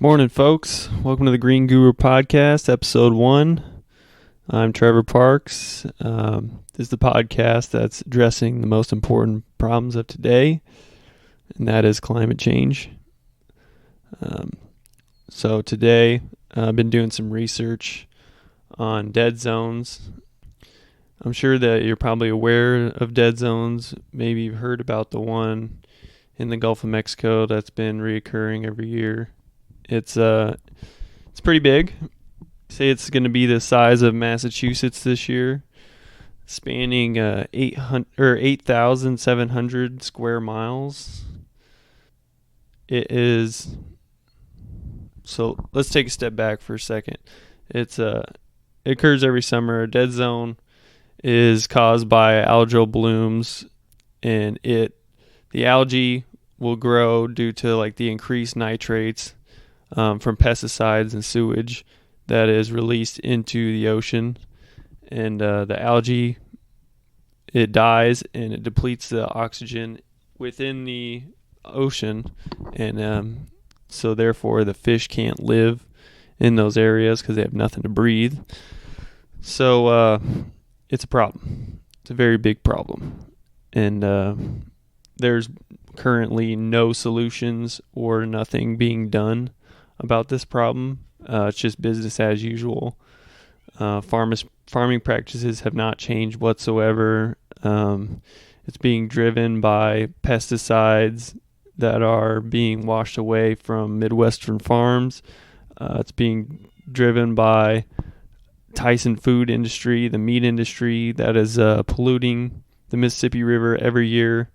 Morning, folks. Welcome to the Green Guru Podcast, Episode 1. I'm Trevor Parks. This is the podcast that's addressing the most important problems of today, and that is climate change. So today, I've been doing some research on dead zones. I'm sure that you're probably aware of dead zones. Maybe you've heard about the one in the Gulf of Mexico that's been reoccurring every year. It's pretty big. Say it's going to be the size of Massachusetts this year, spanning 8,700 square miles. It is. So let's take a step back for a second. It occurs every summer. A dead zone is caused by algal blooms, and the algae will grow due to like the increased nitrates from pesticides and sewage that is released into the ocean, and the algae, it dies and it depletes the oxygen within the ocean, and so therefore the fish can't live in those areas because they have nothing to breathe. So it's a problem. It's a very big problem, and there's currently no solutions or nothing being done about this problem. It's just business as usual. Farming practices have not changed whatsoever. It's being driven by pesticides that are being washed away from Midwestern farms. It's being driven by Tyson food industry, the meat industry that is polluting the Mississippi River every year.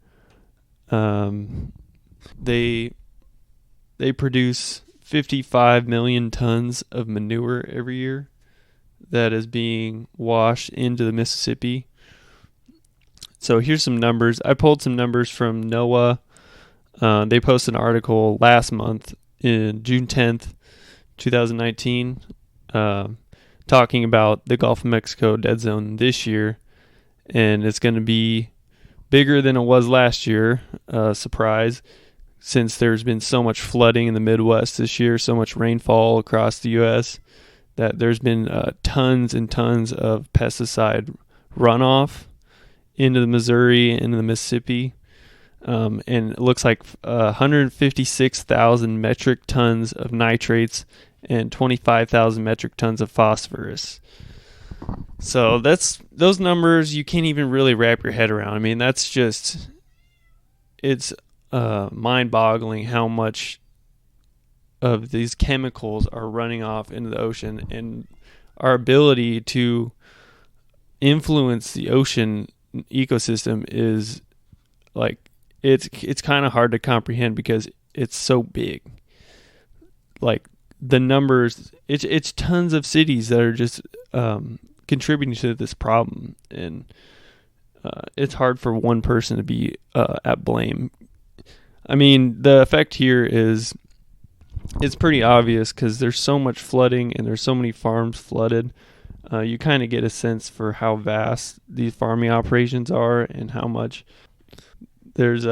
They produce 55 million tons of manure every year that is being washed into the Mississippi. So here's some numbers. I pulled some numbers from NOAA. They posted an article last month in June 10th, 2019, talking about the Gulf of Mexico dead zone this year, and it's going to be bigger than it was last year. Surprise. Since there's been so much flooding in the Midwest this year, so much rainfall across the U.S., that there's been tons and tons of pesticide runoff into the Missouri, into the Mississippi. And it looks like 156,000 metric tons of nitrates and 25,000 metric tons of phosphorus. So those numbers you can't even really wrap your head around. I mean, it's mind-boggling how much of these chemicals are running off into the ocean, and our ability to influence the ocean ecosystem is like it's kind of hard to comprehend because it's so big. Like the numbers, it's tons of cities that are just contributing to this problem, and it's hard for one person to be at blame. I mean, the effect here it's pretty obvious because there's so much flooding and there's so many farms flooded. You kind of get a sense for how vast these farming operations are and how much there's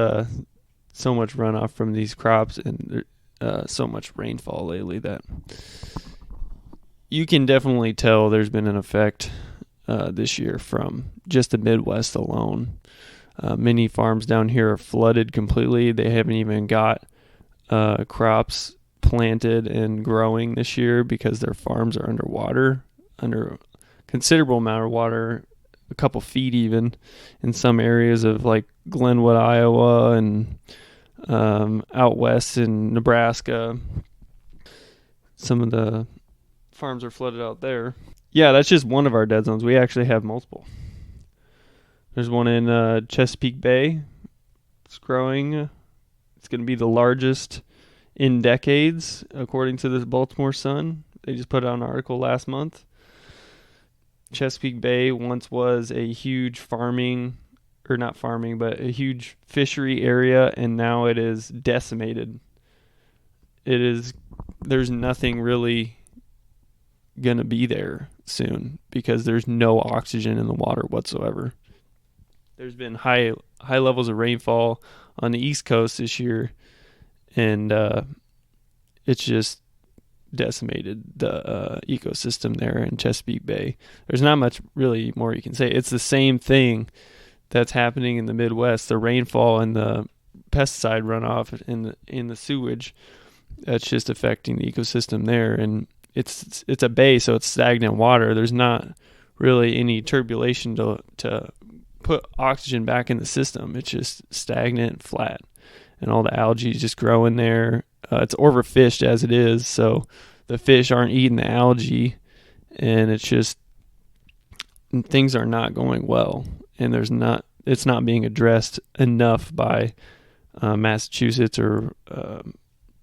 so much runoff from these crops, and so much rainfall lately that you can definitely tell there's been an effect this year from just the Midwest alone. Many farms down here are flooded completely. They haven't even got crops planted and growing this year because their farms are underwater, under a considerable amount of water, a couple feet even, in some areas of like Glenwood, Iowa, and out west in Nebraska. Some of the farms are flooded out there. Yeah, that's just one of our dead zones. We actually have multiple. There's one in Chesapeake Bay. It's growing. It's going to be the largest in decades, according to the Baltimore Sun. They just put out an article last month. Chesapeake Bay once was a huge a huge fishery area, and now it is decimated. There's nothing really going to be there soon because there's no oxygen in the water whatsoever. There's been high levels of rainfall on the East Coast this year, and it's just decimated the ecosystem there in Chesapeake Bay. There's not much really more you can say. It's the same thing that's happening in the Midwest. The rainfall and the pesticide runoff in the sewage, that's just affecting the ecosystem there. And it's a bay, so it's stagnant water. There's not really any turbulation to put oxygen back in the system. It's just stagnant and flat, and all the algae is just growing there. It's overfished as it is, so the fish aren't eating the algae, and it's just things are not going well, and it's not being addressed enough by Massachusetts or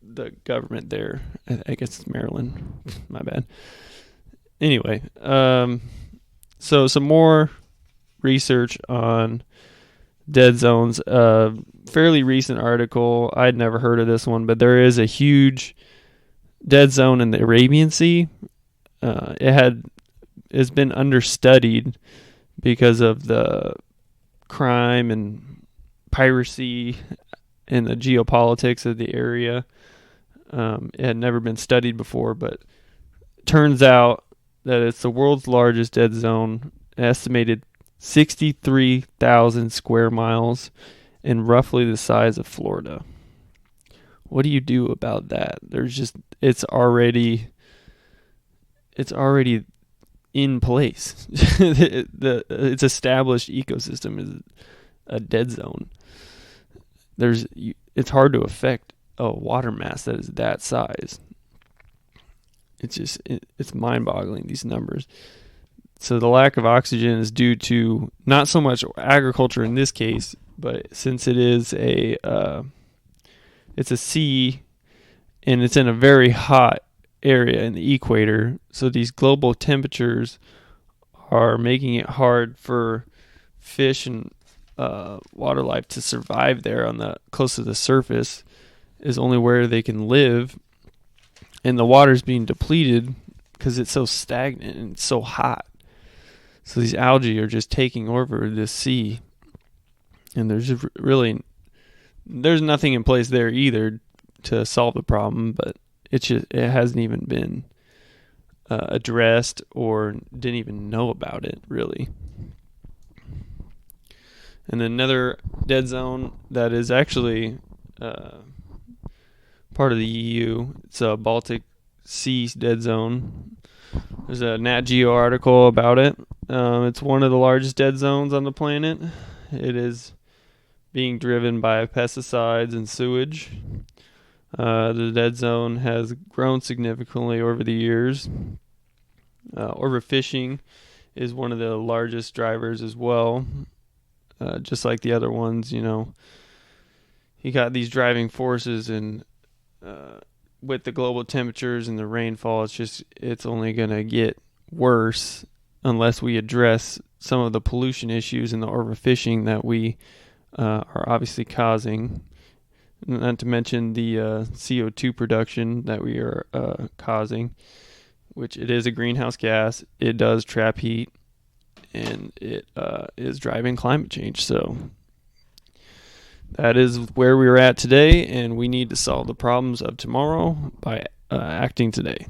the government there. I guess it's Maryland. My bad. Anyway, so some more research on dead zones. Fairly recent article. I'd never heard of this one, but there is a huge dead zone in the Arabian Sea. It's been understudied because of the crime and piracy and the geopolitics of the area. It had never been studied before, but turns out that it's the world's largest dead zone, estimated 63,000 square miles and roughly the size of Florida. What do you do about that? It's already in place. Its established ecosystem is a dead zone. It's hard to affect a water mass that is that size. It's mind-boggling, these numbers. So the lack of oxygen is due to not so much agriculture in this case, but since it is it's a sea and it's in a very hot area in the equator, so these global temperatures are making it hard for fish and water life to survive there close to the surface is only where they can live, and the water's being depleted because it's so stagnant and it's so hot. So these algae are just taking over this sea, and there's nothing in place there either to solve the problem, but it hasn't even been addressed or didn't even know about it really. And another dead zone that is actually part of the EU, it's a Baltic Sea dead zone. There's a Nat Geo article about it. It's one of the largest dead zones on the planet. It is being driven by pesticides and sewage. The dead zone has grown significantly over the years. Overfishing is one of the largest drivers as well. Just like the other ones, you got these driving forces, and with the global temperatures and the rainfall, it's only going to get worse unless we address some of the pollution issues and the overfishing that we are obviously causing. Not to mention the CO2 production that we are causing, which it is a greenhouse gas. It does trap heat, and it is driving climate change. So that is where we're at today, and we need to solve the problems of tomorrow by acting today.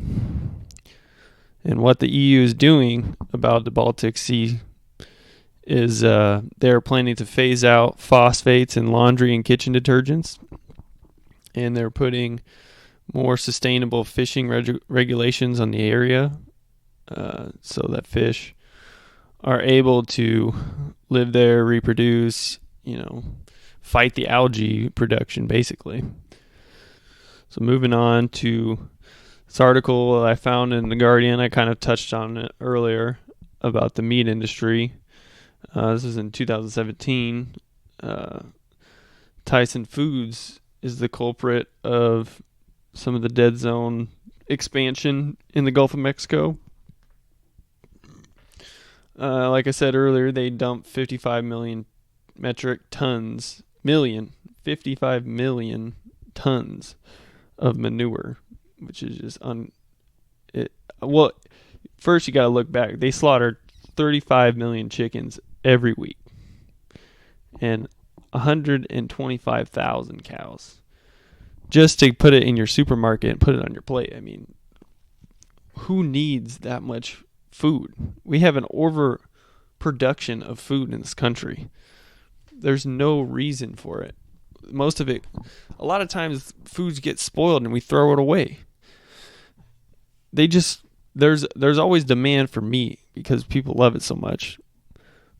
And what the EU is doing about the Baltic Sea is they're planning to phase out phosphates in laundry and kitchen detergents, and they're putting more sustainable fishing regulations on the area so that fish are able to live there, reproduce, fight the algae production, basically. So moving on to this article I found in The Guardian, I kind of touched on it earlier about the meat industry. This is in 2017. Tyson Foods is the culprit of some of the dead zone expansion in the Gulf of Mexico. Like I said earlier, they dumped 55 million metric tons, 55 million tons of manure, which is just well, first you got to look back. They slaughtered 35 million chickens every week and 125,000 cows just to put it in your supermarket and put it on your plate. I mean, who needs that much food? We have an overproduction of food in this country. There's no reason for it. Most of it, a lot of times, foods get spoiled and we throw it away. There's always demand for meat because people love it so much,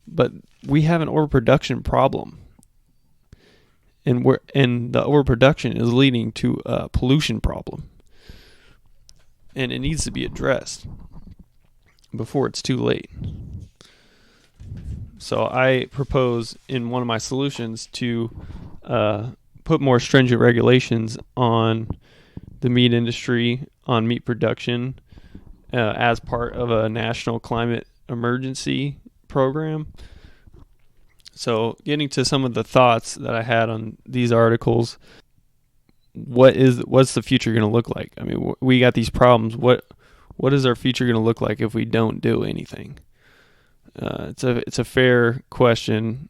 but we have an overproduction problem, and the overproduction is leading to a pollution problem, and it needs to be addressed before it's too late. So I propose in one of my solutions to put more stringent regulations on the meat industry, on meat production, as part of a national climate emergency program. So getting to some of the thoughts that I had on these articles, what's the future going to look like? I mean, we got these problems. What is our future going to look like if we don't do anything? It's a fair question,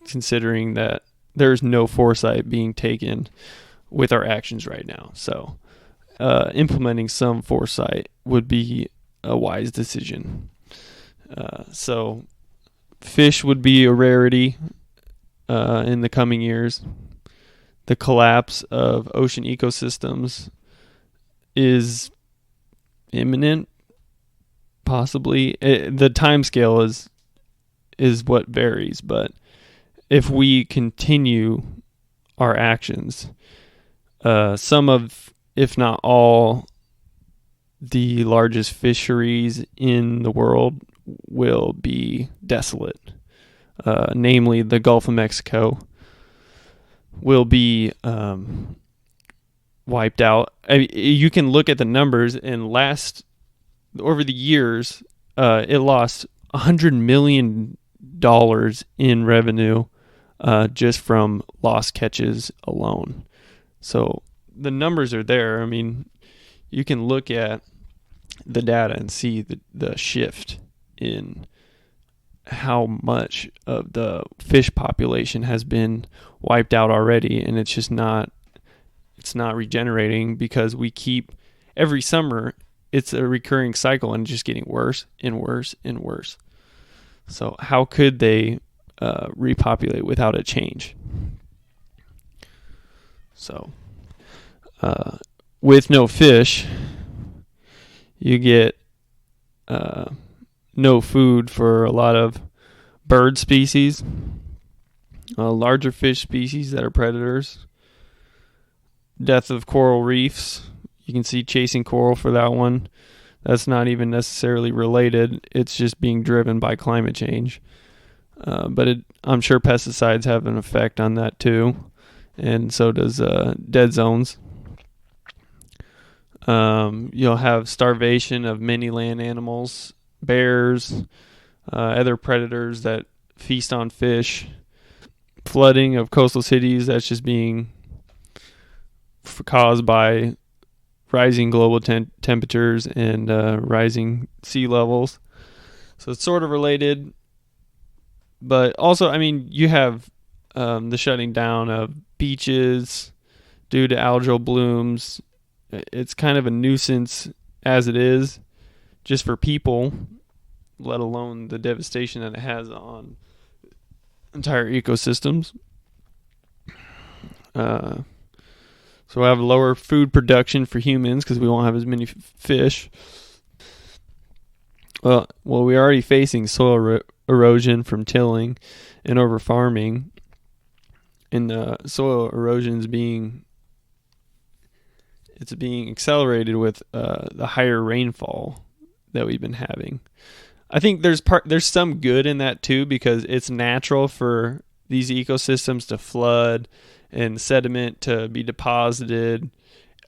considering that there's no foresight being taken with our actions right now. So implementing some foresight would be a wise decision. So fish would be a rarity in the coming years. The collapse of ocean ecosystems is imminent, possibly. The time scale is what varies, but if we continue our actions, some of, if not all, the largest fisheries in the world will be desolate. Namely, the Gulf of Mexico will be wiped out. I mean, you can look at the numbers, and over the years, it lost $100 million in revenue just from lost catches alone. So the numbers are there. I mean, you can look at the data and see the shift in how much of the fish population has been wiped out already, and it's not regenerating because we keep, every summer it's a recurring cycle and just getting worse and worse and worse. So how could they repopulate without a change? So with no fish, you get no food for a lot of bird species, larger fish species that are predators, death of coral reefs. You can see Chasing Coral for that one. That's not even necessarily related. It's just being driven by climate change. But I'm sure pesticides have an effect on that too, and so does dead zones. You'll have starvation of many land animals, bears, other predators that feast on fish, flooding of coastal cities that's just being caused by rising global temperatures and rising sea levels. So it's sort of related, but also, I mean, you have the shutting down of beaches due to algal blooms. It's kind of a nuisance as it is, just for people, let alone the devastation that it has on entire ecosystems. So we'll have lower food production for humans because we won't have as many fish. Well, we're already facing soil erosion from tilling and over farming, and soil erosion is being accelerated with the higher rainfall that we've been having. I think there's some good in that too, because it's natural for these ecosystems to flood and sediment to be deposited.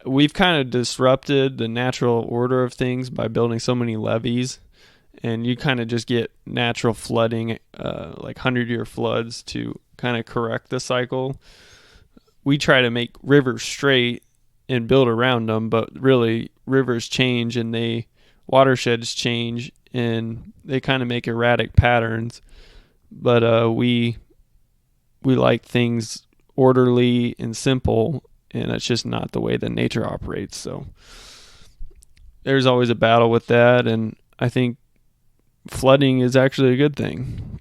We've kind of disrupted the natural order of things by building so many levees, and you kind of just get natural flooding, like 100-year floods, to kind of correct the cycle. We try to make rivers straight and build around them, but really rivers change and watersheds change, and they kind of make erratic patterns. But we like things orderly and simple, and it's just not the way that nature operates. So there's always a battle with that, and I think flooding is actually a good thing,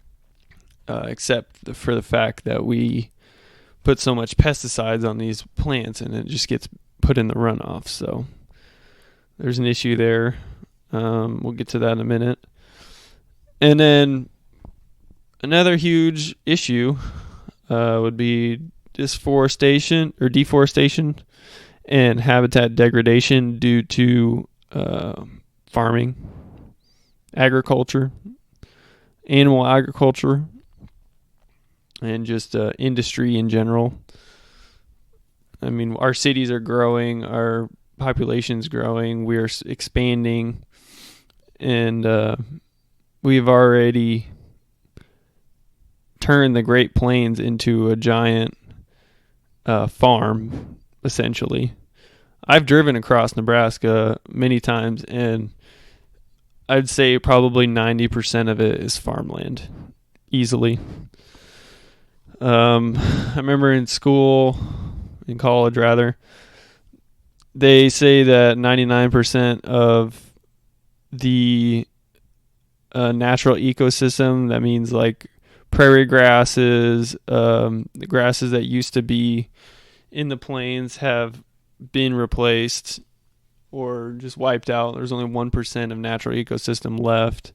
except for the fact that we put so much pesticides on these plants and it just gets put in the runoff. So there's an issue there. We'll get to that in a minute. And then another huge issue would be deforestation and habitat degradation due to farming, agriculture, animal agriculture, and just industry in general. I mean, our cities are growing, our population's growing, we're expanding, and we've already turned the Great Plains into a giant farm, essentially. I've driven across Nebraska many times, and I'd say probably 90% of it is farmland, easily. I remember in college rather, they say that 99% of the natural ecosystem, that means like prairie grasses, the grasses that used to be in the plains, have been replaced or just wiped out. There's only 1% of natural ecosystem left,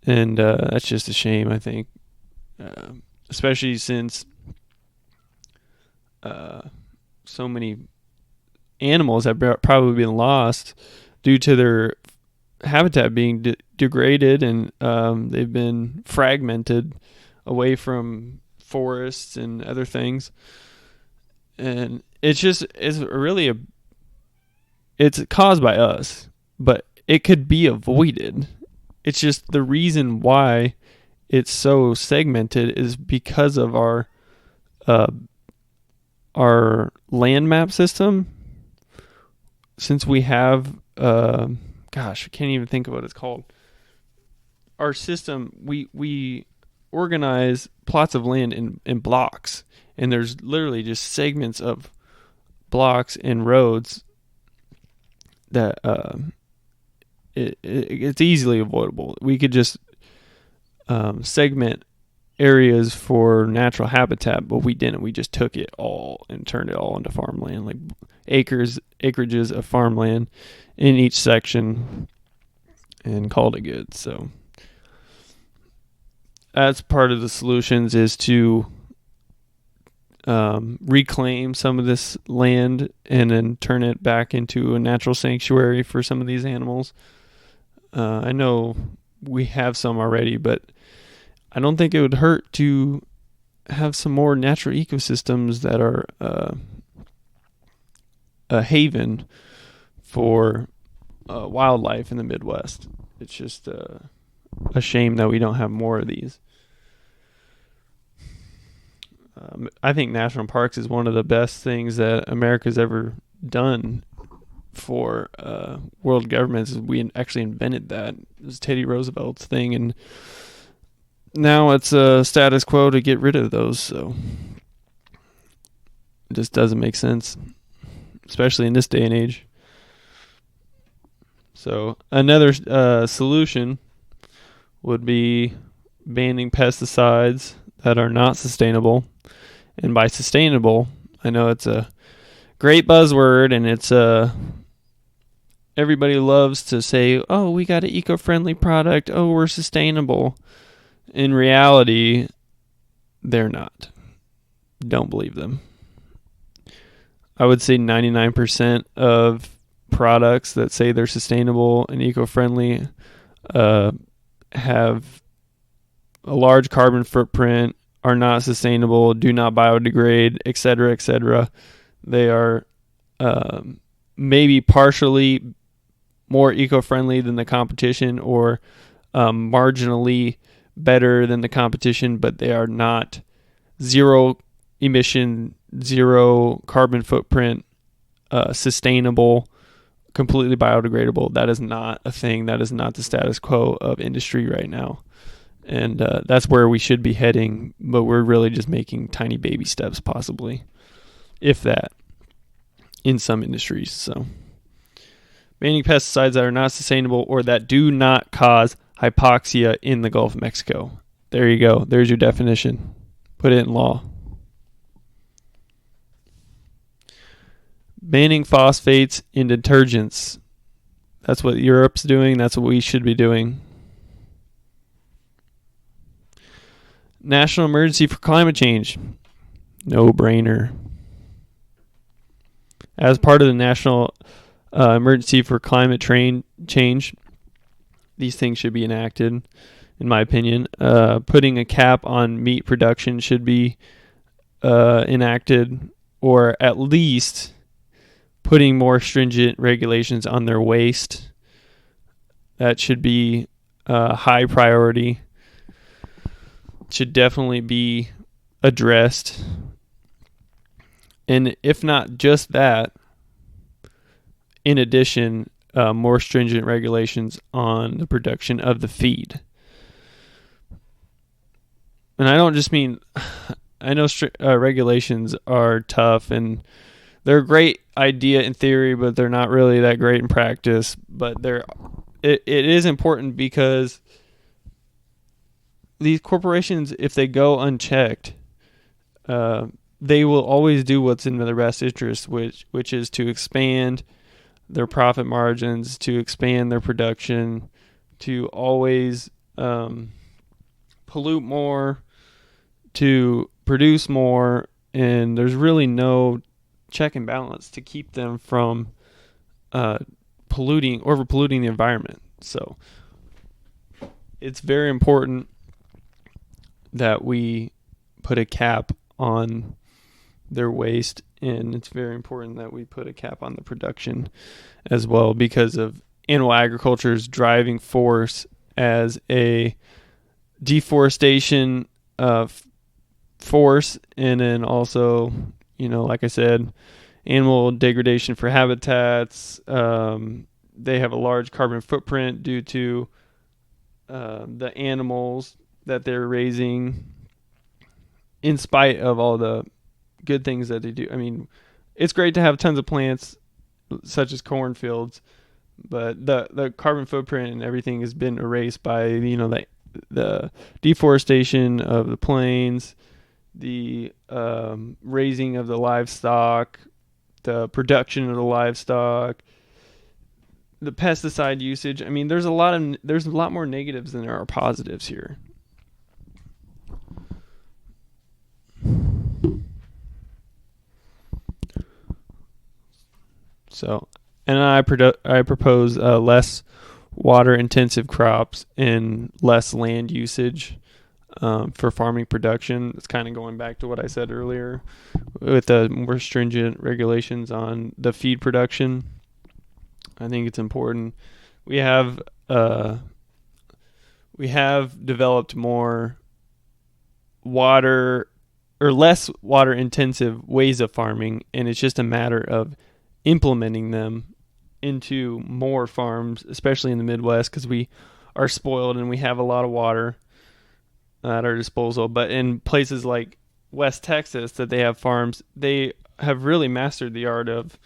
and that's just a shame, I think, especially since so many animals have probably been lost due to their habitat being degraded, and they've been fragmented away from forests and other things. And it's caused by us, but it could be avoided. It's just the reason why it's so segmented is because of our land map system. Since we have I can't even think of what it's called. Our system, we organize plots of land in blocks, and there's literally just segments of blocks and roads that it's easily avoidable. We could just segment areas for natural habitat, but we didn't. We just took it all and turned it all into farmland, like acreages of farmland in each section, and called it good. So that's part of the solutions, is to reclaim some of this land and then turn it back into a natural sanctuary for some of these animals. I know we have some already, but I don't think it would hurt to have some more natural ecosystems that are a haven for wildlife in the Midwest. It's just a shame that we don't have more of these. I think national parks is one of the best things that America's ever done for world governments. We actually invented that. It was Teddy Roosevelt's thing, and now it's a status quo to get rid of those. So it just doesn't make sense, especially in this day and age. So another solution would be banning pesticides that are not sustainable. And by sustainable, I know it's a great buzzword, and it's everybody loves to say, oh, we got an eco-friendly product, oh, we're sustainable. In reality, they're not. Don't believe them. I would say 99% of products that say they're sustainable and eco-friendly have a large carbon footprint, are not sustainable, do not biodegrade, etc., etc. They are maybe partially more eco-friendly than the competition, or marginally better than the competition, but they are not zero emission, zero carbon footprint, sustainable, completely biodegradable. That is not a thing. That is not the status quo of industry right now. And that's where we should be heading, but we're really just making tiny baby steps, possibly, if that, in some industries. So, banning pesticides that are not sustainable or that do not cause hypoxia in the Gulf of Mexico. There you go. There's your definition. Put it in law. Banning phosphates in detergents. That's what Europe's doing. That's what we should be doing. National emergency for climate change. No brainer. As part of the national emergency for climate change, these things should be enacted, in my opinion. Putting a cap on meat production should be enacted, or at least putting more stringent regulations on their waste. That should be a high priority. Should definitely be addressed. And if not just that, in addition, more stringent regulations on the production of the feed. And I don't just mean, I know regulations are tough and they're a great idea in theory, but they're not really that great in practice. But it is important because these corporations, if they go unchecked, they will always do what's in their best interest, which is to expand their profit margins, to expand their production, to always pollute more, to produce more, and there's really no check and balance to keep them from overpolluting the environment. So it's very important that we put a cap on their waste, and it's very important that we put a cap on the production as well, because of animal agriculture's driving force as a deforestation force, and then also, like I said, animal degradation for habitats. They have a large carbon footprint due to the animals that they're raising, in spite of all the good things that they do. I mean, it's great to have tons of plants such as cornfields, but the carbon footprint and everything has been erased by the deforestation of the plains, the raising of the livestock, the production of the livestock, the pesticide usage. I mean, there's a lot more negatives than there are positives here. So, and I propose less water-intensive crops and less land usage for farming production. It's kind of going back to what I said earlier with the more stringent regulations on the feed production. I think it's important. We have developed more water or less water-intensive ways of farming, and it's just a matter of implementing them into more farms, especially in the Midwest, because we are spoiled and we have a lot of water at our disposal. But in places like West Texas that they have farms, they have really mastered the art of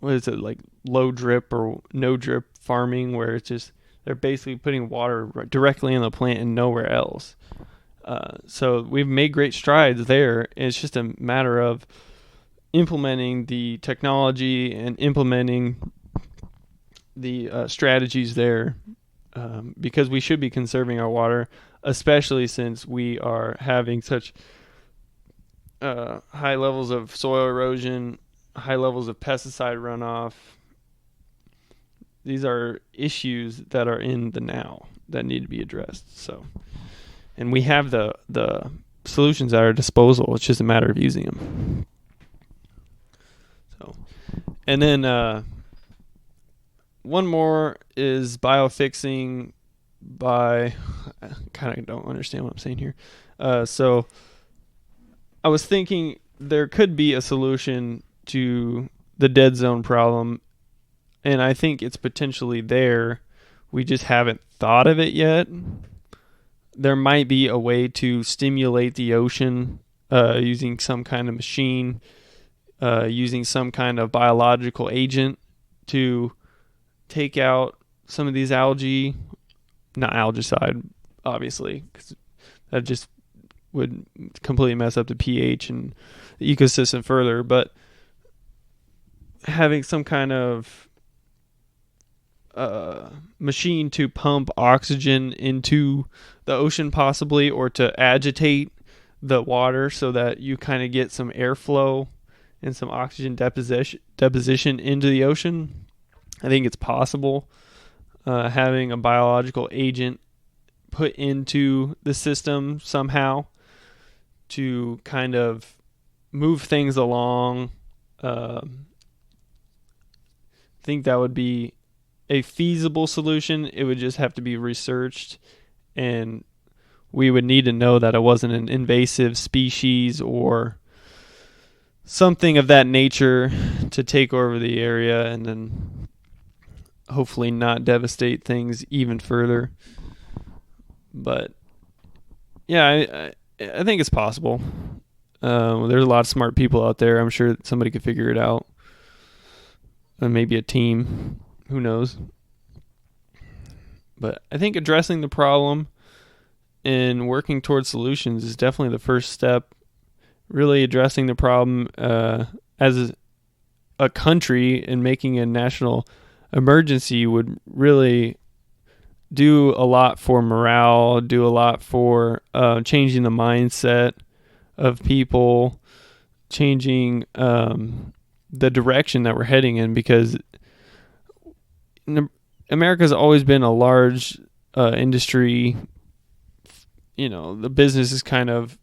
like low drip or no drip farming, where it's just they're basically putting water directly in the plant and nowhere else. So we've made great strides there. It's just a matter of implementing the technology and implementing the strategies there, because we should be conserving our water, especially since we are having such high levels of soil erosion, high levels of pesticide runoff. These are issues that are in the now that need to be addressed. So, and we have the solutions at our disposal. It's just a matter of using them. So, and then one more is biofixing by, I kind of don't understand what I'm saying here. So I was thinking there could be a solution to the dead zone problem, and I think it's potentially there. We just haven't thought of it yet. There might be a way to stimulate the ocean using some kind of machine, using some kind of biological agent to take out some of these algae. Not algicide, obviously, because that just would completely mess up the pH and the ecosystem further. But having some kind of machine to pump oxygen into the ocean, possibly, or to agitate the water so that you kind of get some airflow and some oxygen deposition into the ocean. I think it's possible. Having a biological agent put into the system somehow to kind of move things along. I think that would be a feasible solution. It would just have to be researched, and we would need to know that it wasn't an invasive species or something of that nature to take over the area and then hopefully not devastate things even further. But yeah, I think it's possible. There's a lot of smart people out there. I'm sure somebody could figure it out. And maybe a team. Who knows? But I think addressing the problem and working towards solutions is definitely the first step. Really addressing the problem as a country and making a national emergency would really do a lot for morale, do a lot for changing the mindset of people, changing the direction that we're heading in, because America's always been a large industry. You know, the businesses kind of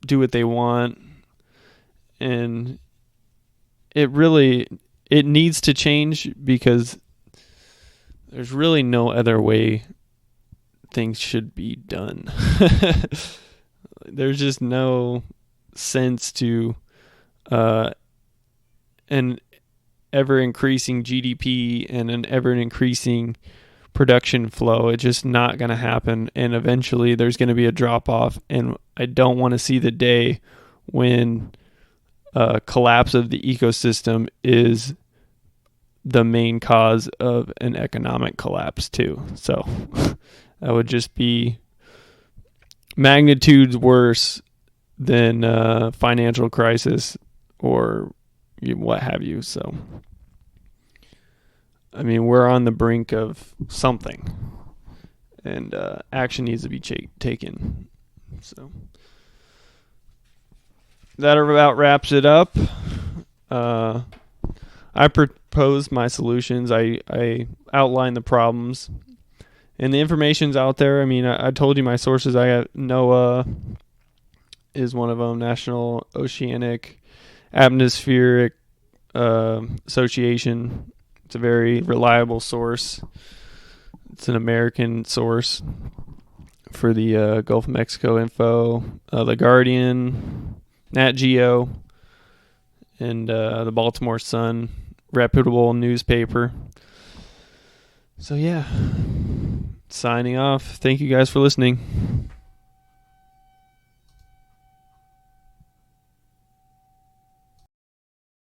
do what they want, and it needs to change, because there's really no other way things should be done. There's just no sense to an ever-increasing GDP and an ever-increasing production flow. It's just not going to happen, and eventually there's going to be a drop-off, and I don't want to see the day when collapse of the ecosystem is the main cause of an economic collapse too. So that would just be magnitudes worse than financial crisis or what have you. So, I mean, we're on the brink of something, and action needs to be taken. So that about wraps it up. I proposed my solutions. I outlined the problems, and the information's out there. I mean, I told you my sources. I got NOAA is one of them, National Oceanic Atmospheric Association. It's a very reliable source. It's an American source for the Gulf of Mexico info. The Guardian, Nat Geo, and the Baltimore Sun, reputable newspaper. So yeah, signing off. Thank you guys for listening.